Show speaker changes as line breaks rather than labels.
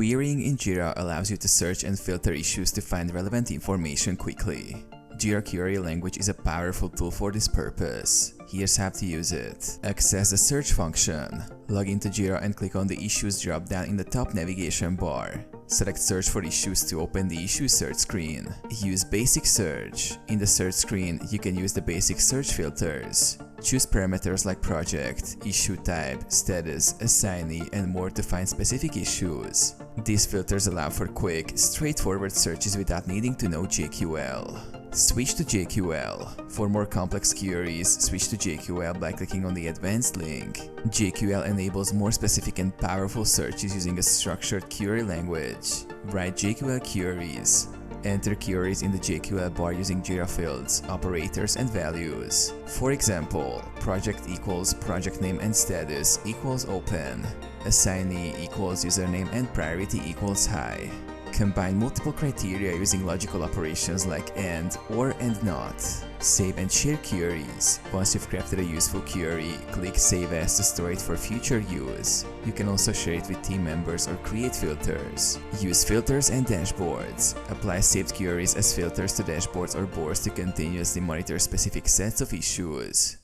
Querying in Jira allows you to search and filter issues to find relevant information quickly. Jira Query language is a powerful tool for this purpose. Here's how to use it. Access the search function. Log into Jira and click on the Issues drop-down in the top navigation bar. Select Search for Issues to open the Issue search screen. Use Basic Search. In the search screen, you can use the basic search filters. Choose parameters like project, issue type, status, assignee, and more to find specific issues. These filters allow for quick, straightforward searches without needing to know JQL. Switch to JQL. For more complex queries, switch to JQL by clicking on the Advanced link. JQL enables more specific and powerful searches using a structured query language. Write JQL queries. Enter queries in the JQL bar using Jira fields, operators, and values. For example, project equals project name and status equals open. Assignee equals username and priority equals high. Combine multiple criteria using logical operations like AND or AND not. Save and share queries. Once you've crafted a useful query, click Save As to store it for future use. You can also share it with team members or create filters. Use filters and dashboards. Apply saved queries as filters to dashboards or boards to continuously monitor specific sets of issues.